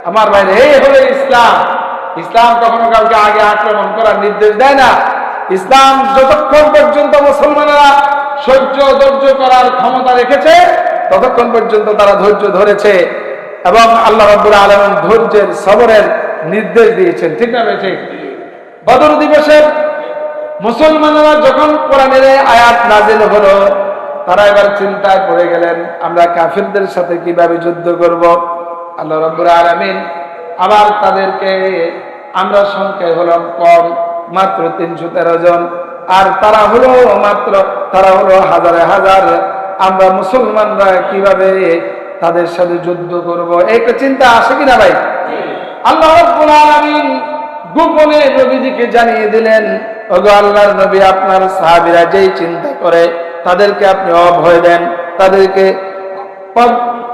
আমার ভাইরে, এই হলো ইসলাম। ইসলাম কখনো কাউকে আগে আক্রমণ করার নির্দেশ দেয় না। ইসলাম যতক্ষণ পর্যন্ত মুসলমানেরা ধৈর্য করার ক্ষমতা রেখেছে, ততক্ষণ পর্যন্ত তারা ধৈর্য ধরেছে এবং আল্লাহ রাব্বুল আলামিন ধৈর্যের সবরের নির্দেশ দিয়েছেন। ঠিক না ভাই? ঠিক। বদর দিবসে মুসলমানেরা যখন কোরআনের আয়াত নাজিল হলো, তারা এবার চিন্তায় পড়ে গেলেন, আমরা কাফিরদের সাথে কিভাবে যুদ্ধ করব। আল্লাহ রাব্বুল আলামিন আবার তাদেরকে, আমরা সংখ্যায় হলাম কম, মাত্র 313 জন, আর তারা হলো হাজারে হাজার। আমরা মুসলমানরা কিভাবে তাদের সাথে যুদ্ধ করব, একটা চিন্তা আসে কিনা ভাই? আল্লাহ রাব্বুল আলামিন গোপনে নবীজিকে জানিয়ে দিলেন, ওগো আল্লাহর নবী, আপনার সাহাবীরা যেই চিন্তা করে তাদেরকে আপনি অভয় দেন,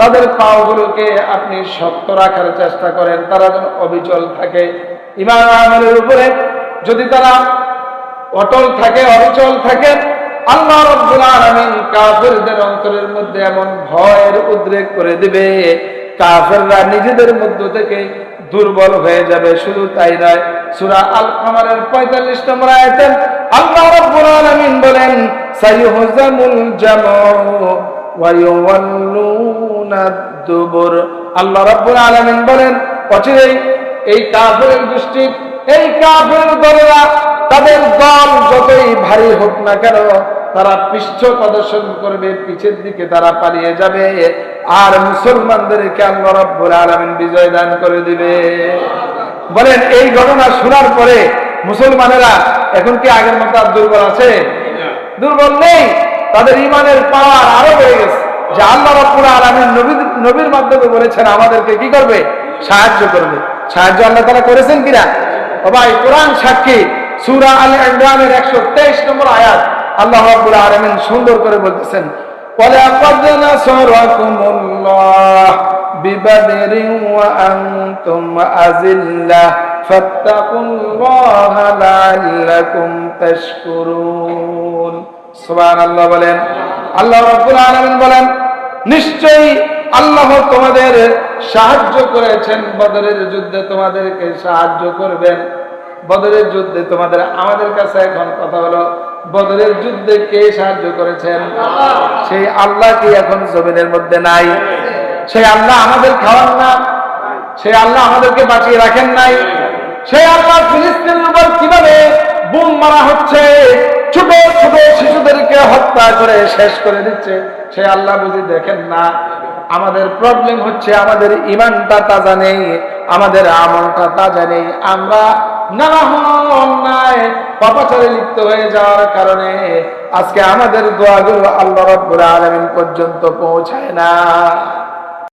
তাদের পাওগুলোকে আপনি শক্ত রাখার চেষ্টা করেন, তারা যেন অবিচল থাকে ঈমান আমলের উপরে। যদি তারা অটল থাকে, অবিচল থাকে, আল্লাহ রাব্বুল আলামিন কাফেরদের অন্তরের মধ্যে এমন ভয়ের উদ্রেক করে দিবে, কাফেররা নিজেদের মধ্য থেকে দুর্বল হয়ে যাবে। শুধু তাই নয়, সূরা আল কামারের 45 নম্বর আয়াতে আল্লাহ রাব্বুল আলামিন বলেন, সাইয়ুহজামুল জামউ ওয়া ইউওয়াল্লুনা দুবুর। আল্লাহ রাব্বুল আলামিন বলেন, অচিরেই এই কাফেরের গোষ্ঠী, এই কাফের দলেরা, তাদের দল যতই ভারী হোক না কেন, তারা পৃষ্ঠ প্রদর্শন করবে, পিছের দিকে তারা পালিয়ে যাবে, আর মুসলমানদেরকে আল্লাহ রাব্বুল আলামিন বিজয় দান করে দিবে। বলেন, এই ঘটনা শোনার পরে মুসলমানেরা এখন কি আগের মতো আর দুর্বল আছে? দুর্বল নেই। তাদের ঈমানের পাওয়ার আরো বেড়ে গেছে, যে আল্লাহ রাব্বুল আলামিন নবীর মাধ্যমে বলেছেন আমাদেরকে কি করবে? সাহায্য করবে। সাহায্য আল্লাহ তাআলা করেছেন কিনা? ও ভাই, কোরআন সাক্ষী। সূরা আল ইমরানের 123 নম্বর আয়াত আল্লাহ রাব্বুল আলামিন সুন্দর করে বলতেছেন, ওয়ালাকাদ নাসারাকুমুল্লাহ বিবাদরিন ওয়া আনতুম আযিল্লাহ ফাত্তাকুল্লাহা লাআল্লাকুম তাশকুরুন। সুবহানাল্লাহ বলেন। আল্লাহ রাব্বুল আলামিন বলেন, নিশ্চয়ই আল্লাহ তোমাদের সাহায্য করেছেন, বদরের যুদ্ধে তোমাদেরকে সাহায্য করবেন। বদরের যুদ্ধে তোমাদের, আমাদের কাছে এখন কথা হলো, বদরের যুদ্ধে কে সাহায্য করেছেন? সেই আল্লাহ কি এখন জমিনের মধ্যে নাই? সেই আল্লাহ আমাদের খাওয়ান না? সেই আল্লাহ আমাদেরকে বাঁচিয়ে রাখেন নাই? সেই আল্লাহ ফিলিস্তিনের উপর কিভাবে বুম মারা হচ্ছে, ছোট ছোট শিশুদেরকে হত্যা করে শেষ করে দিচ্ছে, সেই আল্লাহ বুঝি দেখেন না? আমাদের প্রবলেম হচ্ছে আমাদের ঈমানটা তাজা নেই, আমাদের আমলটা তাজা নেই। আমরা নানা অন্যায় পাপাচারে লিপ্ত হয়ে যাওয়ার কারণে আজকে আমাদের দোয়াগুলো আল্লাহ রাব্বুল আলামিন পর্যন্ত পৌঁছায় না।